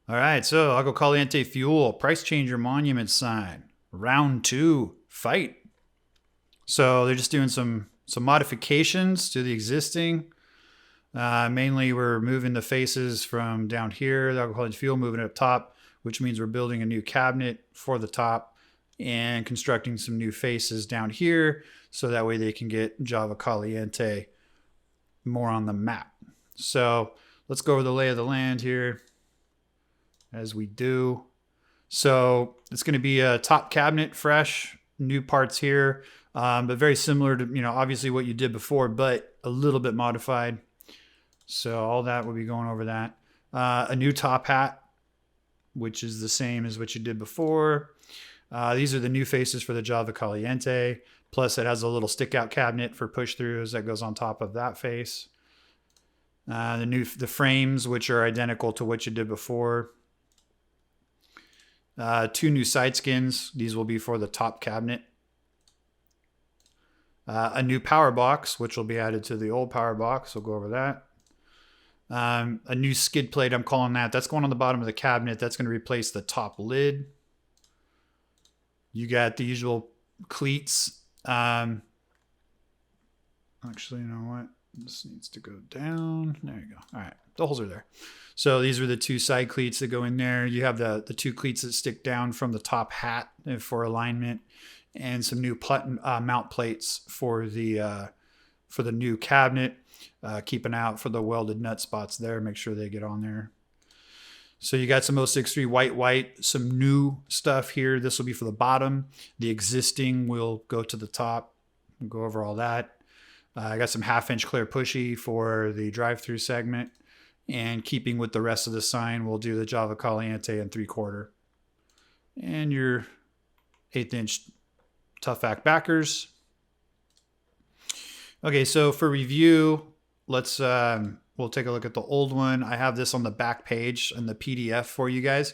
All right, so Agua Caliente Fuel, Price Changer Monument Sign, Round 2, Fight. So they're just doing some modifications to the existing. Mainly we're moving the faces from down here, the Agua Caliente Fuel, moving it up top, which means we're building a new cabinet for the top and constructing some new faces down here so that way they can get Java Caliente more on the map. So let's go over the lay of the land here as we do. So it's going to be a top cabinet, fresh, new parts here, but very similar to, obviously what you did before, but a little bit modified. So all that, we'll be going over that. A new top hat, which is the same as what you did before. These are the new faces for the Java Caliente. Plus it has a little stick out cabinet for push throughs that goes on top of that face. The frames, which are identical to what you did before. 2 new side skins. These will be for the top cabinet. A new power box, which will be added to the old power box. We'll go over that. A new skid plate, I'm calling that. That's going on the bottom of the cabinet. That's going to replace the top lid. You got the usual cleats. Actually, you know what? This needs to go down. There you go. All right. The holes are there. So these are the 2 side cleats that go in there. You have the 2 cleats that stick down from the top hat for alignment, and some new mount plates for the new cabinet. Keep an eye out for the welded nut spots there. Make sure they get on there. So you got some 063 white, some new stuff here. This will be for the bottom. The existing will go to the top. We'll go over all that. I got some 1/2 inch clear pushy for the drive-through segment. And keeping with the rest of the sign, we'll do the Java Caliente and 3/4. And your 1/8 inch tough back backers. Okay, so for review, let's we'll take a look at the old one. I have this on the back page in the PDF for you guys.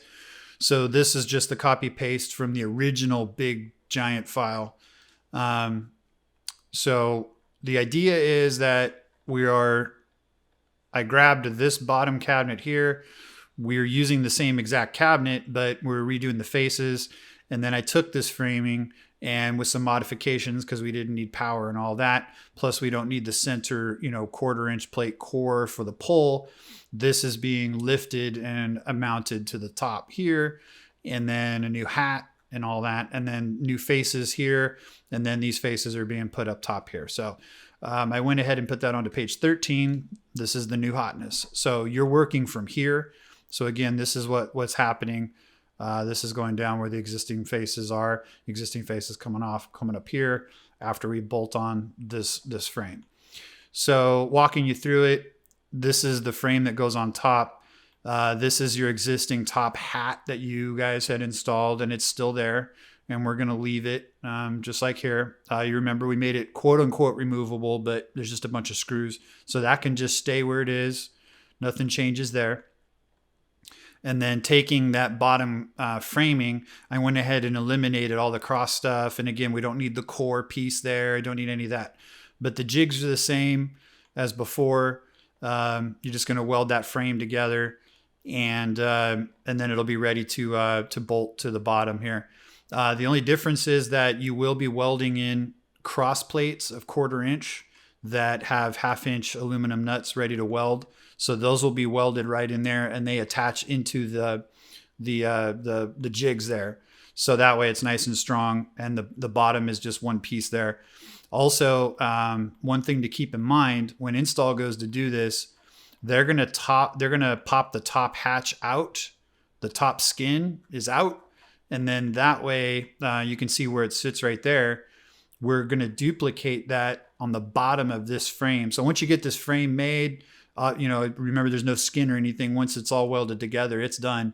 So this is just the copy paste from the original big giant file. So the idea is that I grabbed this bottom cabinet here. We're using the same exact cabinet, but we're redoing the faces. And then I took this framing and with some modifications because we didn't need power and all that. Plus we don't need the center, 1/4 inch plate core for the pole. This is being lifted and mounted to the top here. And then a new hat and all that. And then new faces here. And then these faces are being put up top here. So I went ahead and put that onto page 13. This is the new hotness. So you're working from here. So again, this is what's happening. This is going down where the existing faces are. Existing faces coming up here after we bolt on this frame. So walking you through it, this is the frame that goes on top. This is your existing top hat that you guys had installed, and it's still there. And we're going to leave it just like here. You remember we made it quote unquote removable, but there's just a bunch of screws. So that can just stay where it is. Nothing changes there. And then taking that bottom framing, I went ahead and eliminated all the cross stuff. And again, we don't need the core piece there. I don't need any of that. But the jigs are the same as before. You're just going to weld that frame together, and then it'll be ready to bolt to the bottom here. The only difference is that you will be welding in cross plates of 1/4 inch that have 1/2 inch aluminum nuts ready to weld. So those will be welded right in there, and they attach into the jigs there. So that way it's nice and strong, and the bottom is just one piece there. Also, one thing to keep in mind when install goes to do this, they're gonna pop the top hatch out. The top skin is out. And then that way you can see where it sits right there. We're going to duplicate that on the bottom of this frame. So once you get this frame made, remember there's no skin or anything. Once it's all welded together, it's done.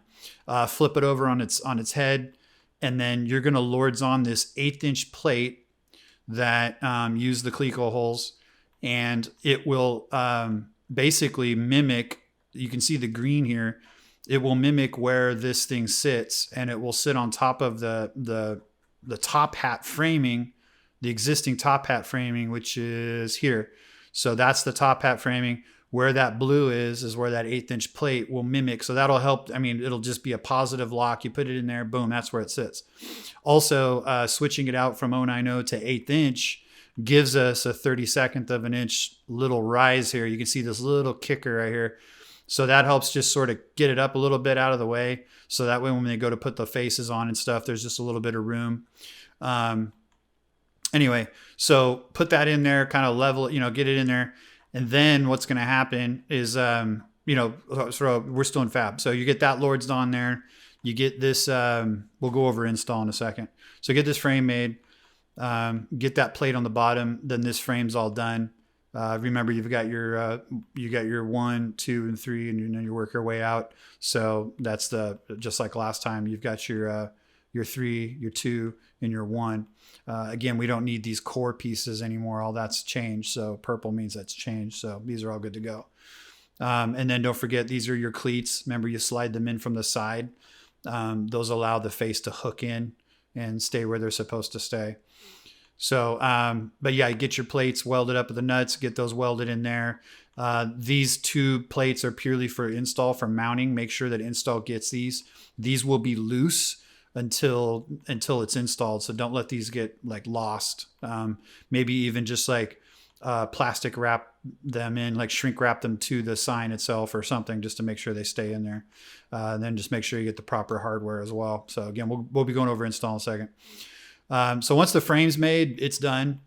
Flip it over on its head. And then you're going to lords on this 1/8 inch plate that use the Cleco holes. And it will basically mimic, you can see the green here. It will mimic where this thing sits, and it will sit on top of the top hat framing, the existing top hat framing, which is here. So that's the top hat framing. Where that blue is where that 1/8 inch plate will mimic. So that'll help. I mean, it'll just be a positive lock. You put it in there, boom, that's where it sits. Also, switching it out from 090 to 1/8 inch gives us a 32nd of an inch little rise here. You can see this little kicker right here. So that helps just sort of get it up a little bit out of the way. So that way when they go to put the faces on and stuff, there's just a little bit of room. Anyway, so put that in there, kind of level, get it in there. And then what's going to happen is, so we're still in fab. So you get that Lords on there. You get this, we'll go over install in a second. So get this frame made, get that plate on the bottom. Then this frame's all done. Remember, you've got your 1, 2, and 3, and then you work your way out. So that's just like last time. You've got your 3, your 2, and your 1. Again, we don't need these core pieces anymore. All that's changed. So purple means that's changed. So these are all good to go. And then don't forget, these are your cleats. Remember, you slide them in from the side. Those allow the face to hook in and stay where they're supposed to stay. So, but yeah, get your plates welded up at the nuts, get those welded in there. These 2 plates are purely for install, for mounting. Make sure that install gets these. These will be loose until it's installed. So don't let these get like lost. Maybe even just like plastic wrap them in, like shrink wrap them to the sign itself or something, just to make sure they stay in there. And then just make sure you get the proper hardware as well. So again, we'll be going over install in a second. So once the frame's made, it's done.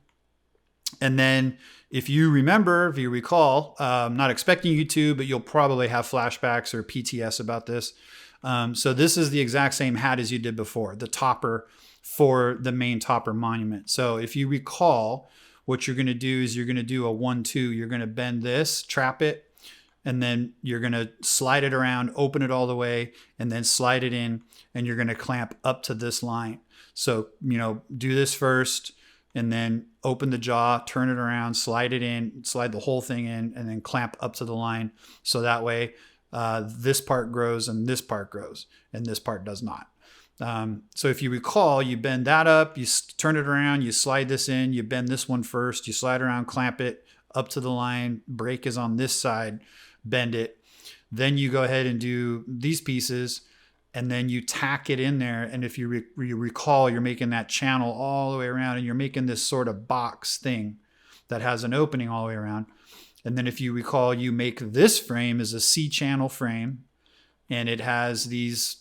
And then if you recall, I'm not expecting you to, but you'll probably have flashbacks or PTS about this. So this is the exact same hat as you did before, the topper for the main topper monument. So if you recall, what you're going to do is you're going to do a 1-2. You're going to bend this, trap it, and then you're going to slide it around, open it all the way, and then slide it in, and you're going to clamp up to this line. So, do this first, and then open the jaw, turn it around, slide it in, slide the whole thing in, and then clamp up to the line. So that way, this part grows and this part grows, and this part does not. So if you recall, you bend that up, you turn it around, you slide this in, you bend this one first, you slide around, clamp it up to the line, brake is on this side, bend it. Then you go ahead and do these pieces, and then you tack it in there. And if you recall, you're making that channel all the way around, and you're making this sort of box thing that has an opening all the way around. And then if you recall, you make this frame as a C-channel frame, and it has these,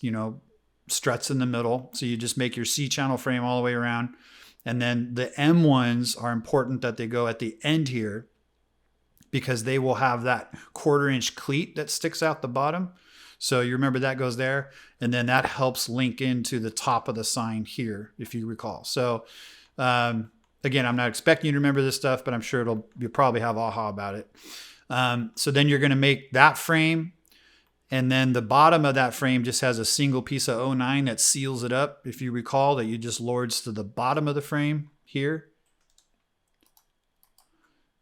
struts in the middle. So you just make your C-channel frame all the way around. And then the M ones are important that they go at the end here, because they will have that 1/4 inch cleat that sticks out the bottom. So you remember that goes there. And then that helps link into the top of the sign here, if you recall. So, again, I'm not expecting you to remember this stuff, but I'm sure you'll probably have aha about it. So then you're going to make that frame. And then the bottom of that frame just has a single piece of 09 that seals it up. If you recall, that you just Lords to the bottom of the frame here.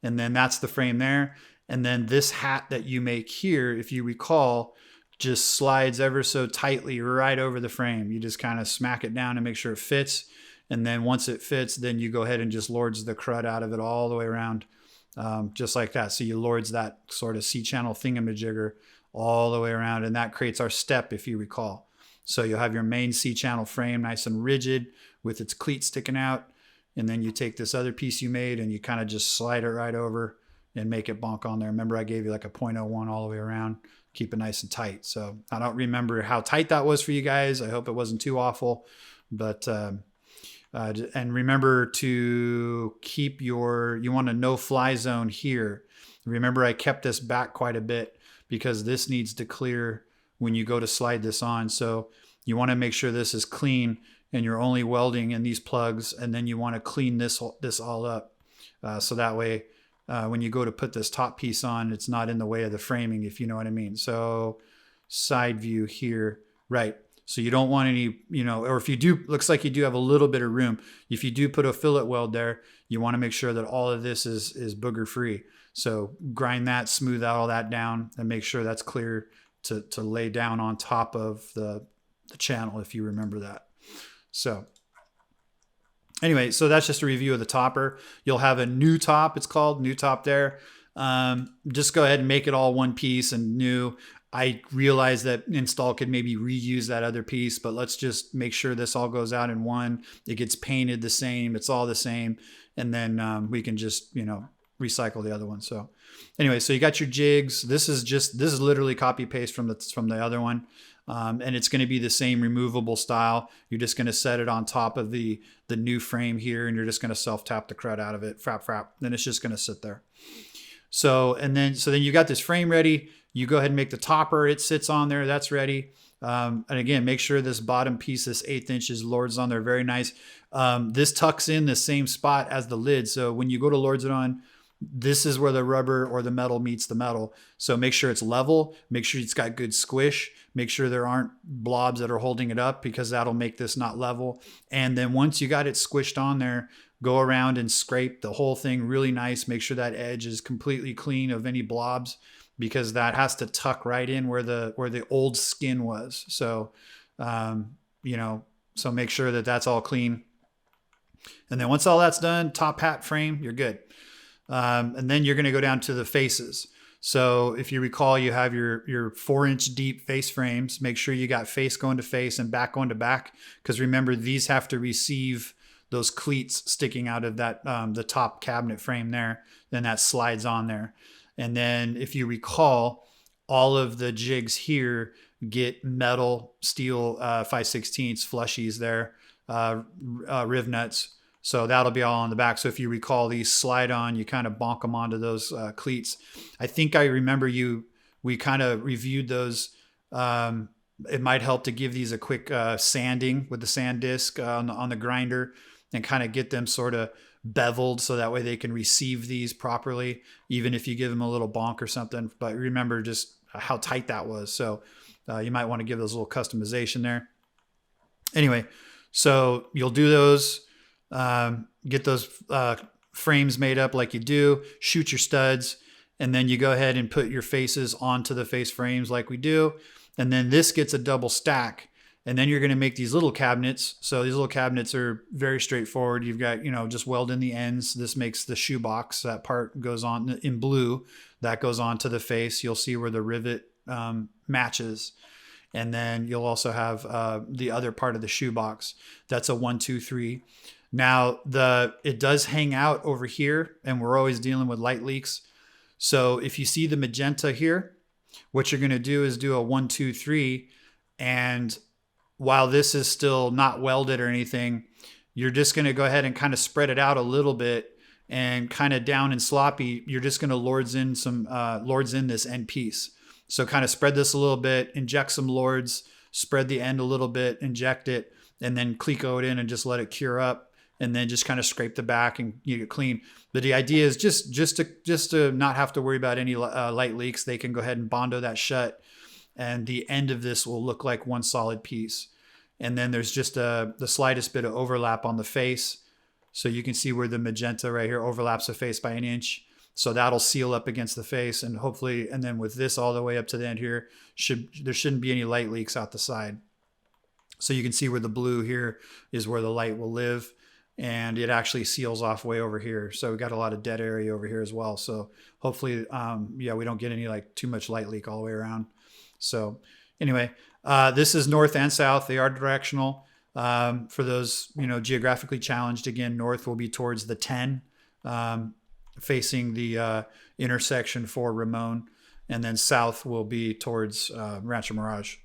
And then that's the frame there. And then this hat that you make here, if you recall, just slides ever so tightly right over the frame. You just kind of smack it down and make sure it fits. And then once it fits, then you go ahead and just Lords the crud out of it all the way around, just like that. So you Lords that sort of C-channel thingamajigger all the way around, and that creates our step, if you recall. So you'll have your main C-channel frame nice and rigid with its cleat sticking out, and then you take this other piece you made and you kind of just slide it right over and make it bonk on there. Remember, I gave you like a 0.01 all the way around. Keep it nice and tight. So I don't remember how tight that was for you guys. I hope it wasn't too awful, but and remember to keep you want a no-fly zone here. Remember, I kept this back quite a bit because this needs to clear when you go to slide this on. So you want to make sure this is clean and you're only welding in these plugs, and then you want to clean this all up. So that way, when you go to put this top piece on, it's not in the way of the framing, if you know what I mean. So side view here, right. So you don't want any, or if you do, looks like you do have a little bit of room. If you do put a fillet weld there, you want to make sure that all of this is booger free. So grind that, smooth out all that down, and make sure that's clear to lay down on top of the channel, if you remember that. So Anyway, so that's just a review of the topper. You'll have a new top. It's called new top there. Just go ahead and make it all one piece and new. I realize that install could maybe reuse that other piece, but let's just make sure this all goes out in one. It gets painted the same. It's all the same. And then we can just, recycle the other one. So anyway, so you got your jigs. This is literally copy paste from the other one. And it's going to be the same removable style. You're just going to set it on top of the new frame here, and you're just going to self tap the crud out of it, frap. Then it's just going to sit there. So then you got this frame ready. You go ahead and make the topper. It sits on there. That's ready. And again, make sure this bottom piece, this 1/8 inches, lords on there. Very nice. This tucks in the same spot as the lid. So when you go to lords it on, this is where the rubber or the metal meets the metal. So make sure it's level. Make sure it's got good squish. Make sure there aren't blobs that are holding it up, because that'll make this not level. And then once you got it squished on there, go around and scrape the whole thing really nice. Make sure that edge is completely clean of any blobs, because that has to tuck right in where the old skin was. So, so make sure that that's all clean. And then once all that's done, top hat frame, you're good. And then you're going to go down to the faces. So if you recall, you have your 4-inch deep face frames. Make sure you got face going to face and back going to back, because remember, these have to receive those cleats sticking out of that the top cabinet frame there. Then that slides on there. And then if you recall, all of the jigs here get metal, steel 5/16 flushies there, riv nuts. So that'll be all on the back. So if you recall, these slide on, you kind of bonk them onto those cleats. I think I remember we kind of reviewed those. It might help to give these a quick sanding with the sand disc on the grinder, and kind of get them sort of beveled, so that way they can receive these properly, even if you give them a little bonk or something. But remember just how tight that was. So you might want to give those a little customization there. Anyway, so you'll do those. Get those frames made up like you do, shoot your studs, and then you go ahead and put your faces onto the face frames like we do. And then this gets a double stack. And then you're going to make these little cabinets. So these little cabinets are very straightforward. You've got, just weld in the ends. This makes the shoebox. That part goes on in blue. That goes on to the face. You'll see where the rivet matches. And then you'll also have the other part of the shoebox. That's a 1, 2, 3. Now it does hang out over here, and we're always dealing with light leaks. So if you see the magenta here, what you're going to do is do a 1, 2, 3, and while this is still not welded or anything, you're just going to go ahead and kind of spread it out a little bit, and kind of down and sloppy, you're just going to lords in this end piece. So kind of spread this a little bit, inject some lords, spread the end a little bit, inject it, and then Cleco it in and just let it cure up, and then just kind of scrape the back and you get clean. But the idea is just to not have to worry about any light leaks. They can go ahead and Bondo that shut, and the end of this will look like one solid piece. And then there's just the slightest bit of overlap on the face. So you can see where the magenta right here overlaps the face by 1 inch. So that'll seal up against the face, and hopefully, and then with this all the way up to the end here, there shouldn't be any light leaks out the side. So you can see where the blue here is where the light will live, and it actually seals off way over here. So we got a lot of dead area over here as well. So hopefully, we don't get any too much light leak all the way around. So anyway, this is north and south. They are directional. For those, geographically challenged, again, north will be towards the 10, facing the intersection for Ramon, and then south will be towards Rancho Mirage,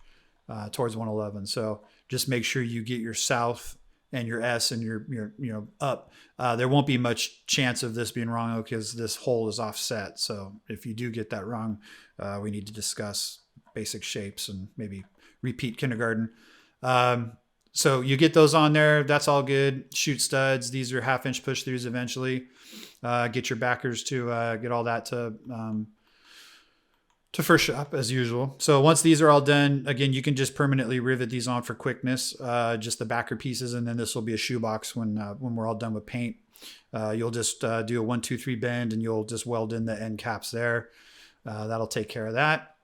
towards 111. So just make sure you get your south and your S and your up. There won't be much chance of this being wrong because this hole is offset. So if you do get that wrong, we need to discuss basic shapes and maybe repeat kindergarten. So you get those on there. That's all good. Shoot studs. These are 1/2 inch push throughs eventually. Get your backers to get all that to first shop as usual. So once these are all done, again, you can just permanently rivet these on for quickness, just the backer pieces. And then this will be a shoebox when we're all done with paint. You'll just do a 1, 2, 3 bend, and you'll just weld in the end caps there. That'll take care of that.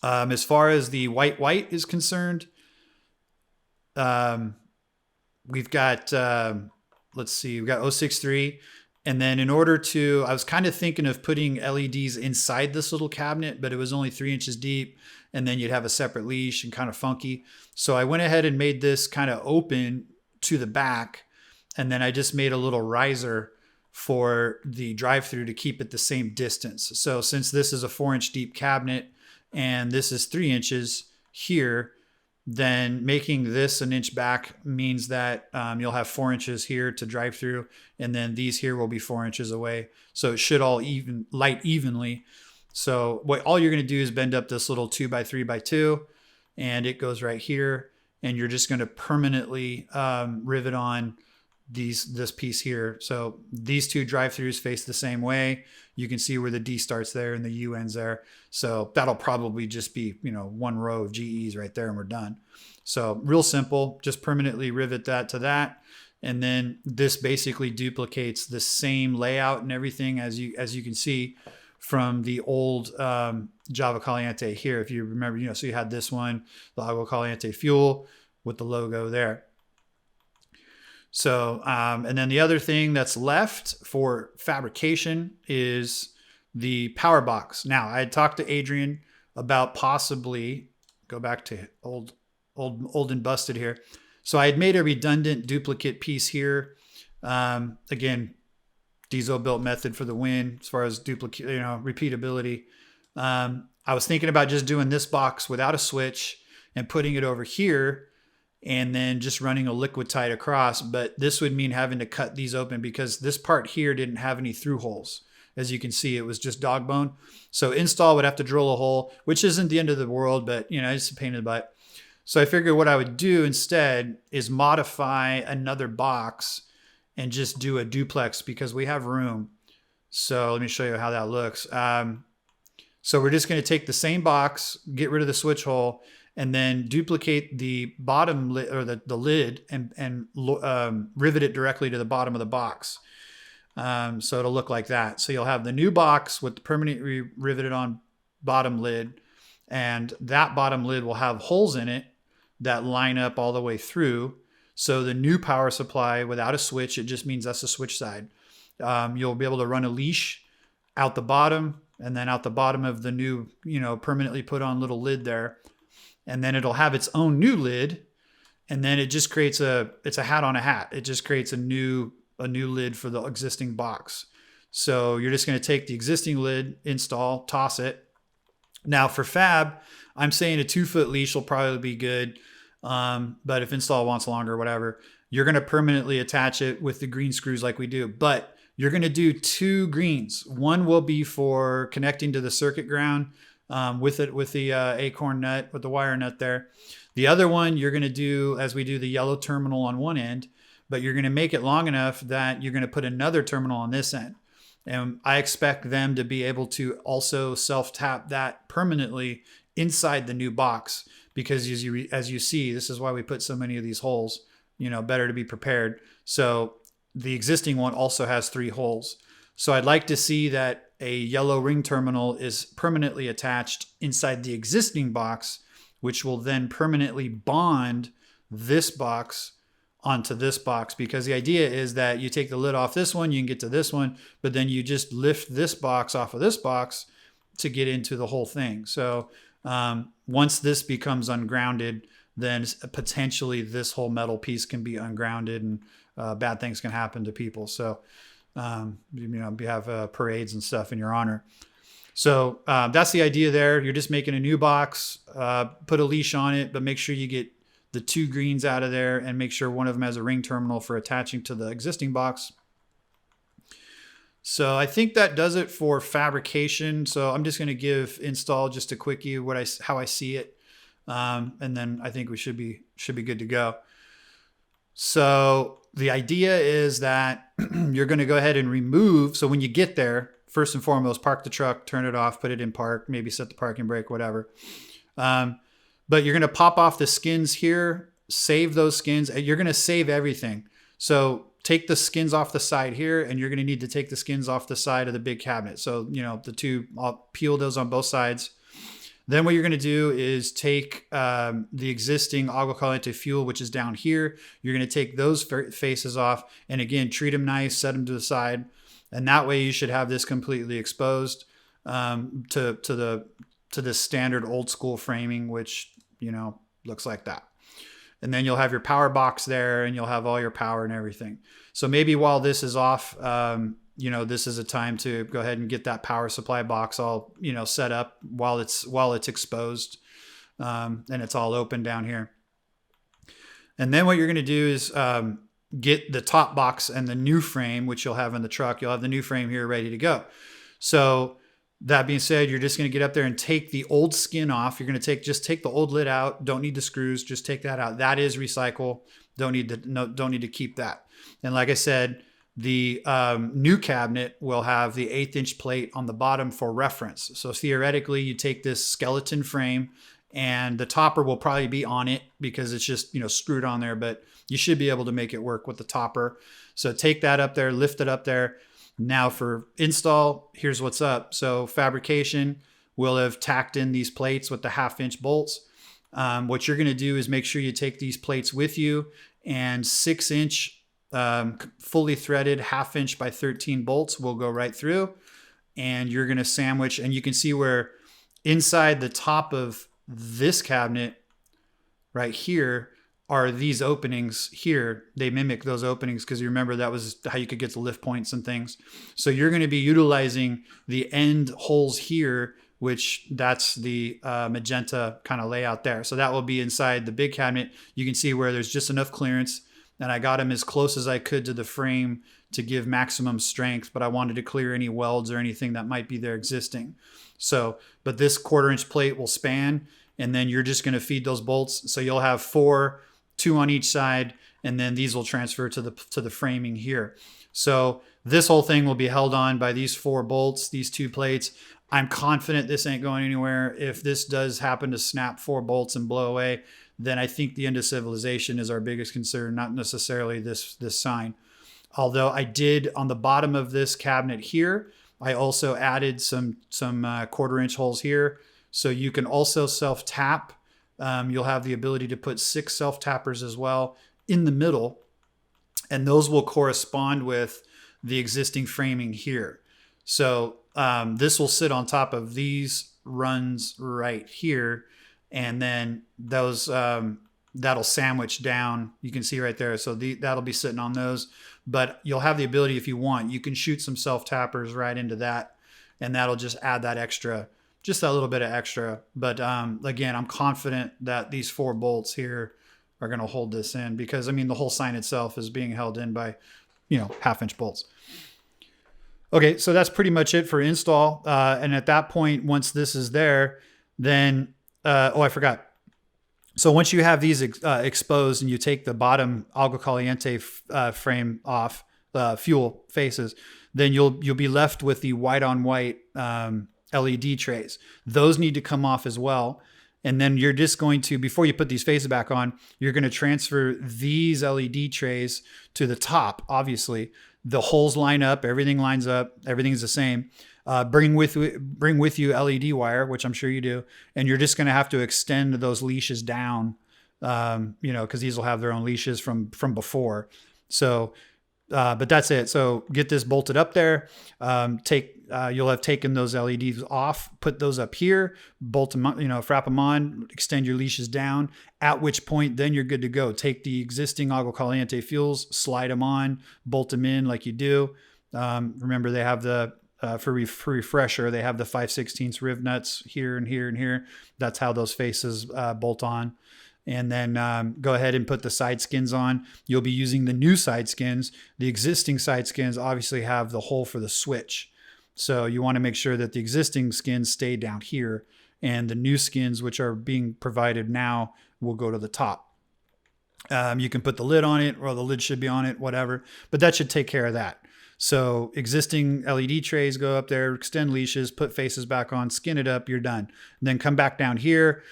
As far as the white is concerned, we've got let's see, we've got 063. And then in order to, I was kind of thinking of putting LEDs inside this little cabinet, but it was only 3 inches deep. And then you'd have a separate leash and kind of funky. So I went ahead and made this kind of open to the back. And then I just made a little riser for the drive-through to keep it the same distance. So since this is a 4-inch deep cabinet and this is 3 inches here, then making this an inch back means that you'll have 4 inches here to drive through, and then these here will be 4 inches away. So it should all light evenly. So what all you're going to do is bend up this little 2x3x2, and it goes right here, and you're just going to permanently rivet on this piece here. So these two drive-throughs face the same way. You can see where the D starts there and the U ends there. So that'll probably just be, one row of GEs right there and we're done. So real simple, just permanently rivet that to that. And then this basically duplicates the same layout and everything as you can see from the old Java Caliente here. If you remember, so you had this one, the Agua Caliente fuel with the logo there. So, and then the other thing that's left for fabrication is the power box. Now, I had talked to Adrian about possibly, go back to old and busted here. So I had made a redundant duplicate piece here. Again, diesel built method for the win as far as duplicate, repeatability. I was thinking about just doing this box without a switch and putting it over here, and then just running a liquid tight across. But this would mean having to cut these open because this part here didn't have any through holes. As you can see, it was just dog bone. So install would have to drill a hole, which isn't the end of the world, but it's a pain in the butt. So I figured what I would do instead is modify another box and just do a duplex because we have room. So let me show you how that looks. So we're just going to take the same box, get rid of the switch hole, and then duplicate the bottom lid or the lid and rivet it directly to the bottom of the box. So it'll look like that. So you'll have the new box with the permanently riveted on bottom lid, and that bottom lid will have holes in it that line up all the way through. So the new power supply without a switch, it just means that's the switch side. You'll be able to run a leash out the bottom and then out the bottom of the new, permanently put on little lid there. And then it'll have its own new lid, and then it just creates it's a hat on a hat. It just creates a new lid for the existing box. So you're just going to take the existing lid, install, toss it. Now for fab, I'm saying a 2-foot leash will probably be good. But if install wants longer, whatever, you're going to permanently attach it with the green screws like we do. But you're going to do 2 greens. One will be for connecting to the circuit ground, with the acorn nut, with the wire nut there. The other one you're going to do as we do the yellow terminal on one end, but you're going to make it long enough that you're going to put another terminal on this end. And I expect them to be able to also self-tap that permanently inside the new box, because as you see, this is why we put so many of these holes, better to be prepared. So the existing one also has 3 holes. So I'd like to see that a yellow ring terminal is permanently attached inside the existing box, which will then permanently bond this box onto this box, because the idea is that you take the lid off this one, you can get to this one, but then you just lift this box off of this box to get into the whole thing. So once this becomes ungrounded, then potentially this whole metal piece can be ungrounded and bad things can happen to people. So you have parades and stuff in your honor. So that's the idea there. You're just making a new box, put a leash on it, but make sure you get the 2 greens out of there and make sure one of them has a ring terminal for attaching to the existing box. So I think that does it for fabrication. So I'm just going to give install just a quickie how I see it, and then I think we should be good to go. So the idea is that you're going to go ahead and remove. So when you get there, first and foremost, park the truck, turn it off, put it in park, maybe set the parking brake, whatever. But you're going to pop off the skins here, save those skins. You're going to save everything. So take the skins off the side here, and you're going to need to take the skins off the side of the big cabinet. So, the 2, I'll peel those on both sides. Then what you're going to do is take the existing agua caliente fuel, which is down here. You're going to take those faces off, and again, treat them nice, set them to the side, and that way you should have this completely exposed to this standard old school framing, which looks like that. And then you'll have your power box there, and you'll have all your power and everything. So maybe while this is off, this is a time to go ahead and get that power supply box all, set up while it's exposed, and it's all open down here. And then what you're going to do is get the top box and the new frame, which you'll have in the truck. You'll have the new frame here ready to go. So that being said, you're just going to get up there and take the old skin off. You're going to just take the old lid out. Don't need the screws. Just take that out. That is recycle. Don't need to keep that. And like I said, the new cabinet will have the 1/8 inch plate on the bottom for reference. So theoretically, you take this skeleton frame, and the topper will probably be on it because it's just screwed on there. But you should be able to make it work with the topper. So take that up there, lift it up there. Now for install, here's what's up. So Fabrication will have tacked in these plates with the 1/2 inch bolts. What you're going to do is make sure you take these plates with you, and 6 inch fully threaded 1/2 inch by 13 bolts will go right through. And you're going to sandwich, and you can see where inside the top of this cabinet right here are these openings here. They mimic those openings because you remember that was how you could get the lift points and things. So you're going to be utilizing the end holes here, which that's the magenta kind of layout there. So that will be inside the big cabinet. You can see where there's just enough clearance, and I got them as close as I could to the frame to give maximum strength, but I wanted to clear any welds or anything that might be there existing. So, but this 1/4 inch plate will span, and then you're just going to feed those bolts. So you'll have 4, 2 on each side, and then these will transfer to the framing here. So this whole thing will be held on by these 4 bolts, these 2 plates. I'm confident this ain't going anywhere. If this does happen to snap 4 bolts and blow away, then I think the end of civilization is our biggest concern, not necessarily this sign. Although I did on the bottom of this cabinet here, I also added some 1/4 inch holes here, so you can also self tap. You'll have the ability to put 6 self tappers as well in the middle, and those will correspond with the existing framing here. So this will sit on top of these runs right here, and then those that'll sandwich down. You can see right there. So that'll be sitting on those, but you'll have the ability, if you want, you can shoot some self tappers right into that, and that'll just add that extra. Just a little bit of extra. But again, I'm confident that these 4 bolts here are going to hold this in, because I mean, the whole sign itself is being held in by, 1/2 inch bolts. Okay, so that's pretty much it for install. And at that point, once this is there, then, I forgot. So once you have these exposed and you take the bottom agua caliente frame off, fuel faces, then you'll be left with the white on white LED trays. Those need to come off as well. And then you're just going to, before you put these faces back on, you're going to transfer these LED trays to the top. Obviously, the holes line up, everything lines up, everything's the same. Bring with you LED wire, which I'm sure you do, and you're just going to have to extend those leashes down, because these will have their own leashes from before. So, but that's it. So get this bolted up there. You'll have taken those LEDs off, put those up here, bolt them, frap them on, extend your leashes down, at which point then you're good to go. Take the existing agua caliente fuels, slide them on, bolt them in like you do. Remember, they have the, for refresher, they have the 5/16 riv nuts here and here and here. That's how those faces bolt on. And then go ahead and put the side skins on. You'll be using the new side skins. The existing side skins obviously have the hole for the switch. So you want to make sure that the existing skins stay down here, and the new skins, which are being provided now, will go to the top. You can put the lid on it, or the lid should be on it, whatever, but that should take care of that. So existing LED trays go up there, extend leashes, put faces back on, skin it up, you're done. And then come back down here,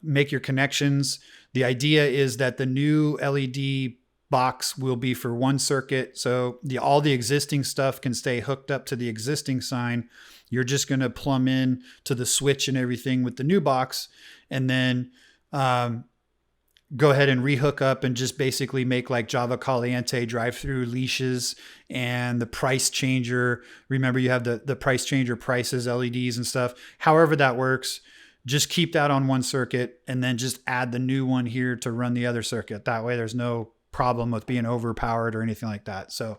make your connections. The idea is that the new LED box will be for one circuit. So all the existing stuff can stay hooked up to the existing sign, You're just going to plumb in to the switch and everything with the new box, and then go ahead and rehook up and just basically make like Java Caliente drive-through leashes and the price changer. Remember, you have the price changer prices, LEDs and stuff. However that works, just keep that on one circuit and then just add the new one here to run the other circuit. That way there's no problem with being overpowered or anything like that. So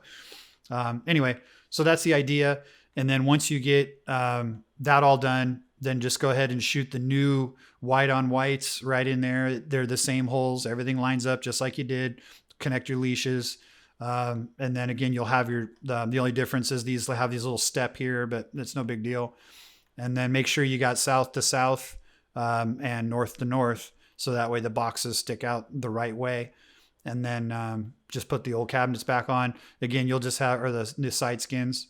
anyway, so that's the idea. And then once you get that all done, then just go ahead and shoot the new white on whites right in there. They're the same holes. Everything lines up just like you did. Connect your leashes. And then again, you'll have the only difference is these have these little step here, but it's no big deal. And then make sure you got south to south and north to north. So that way the boxes stick out the right way. And then just put the old cabinets back on. Again, you'll just have, or the side skins,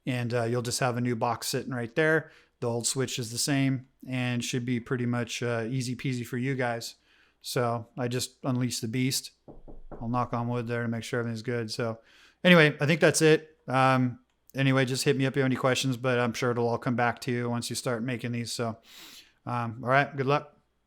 and you'll just have a new box sitting right there. The old switch is the same and should be pretty much easy peasy for you guys. So I just unleashed the beast. I'll knock on wood there to make sure everything's good. So anyway, I think that's it. Anyway, just hit me up if you have any questions, but I'm sure it'll all come back to you once you start making these. So, all right, good luck.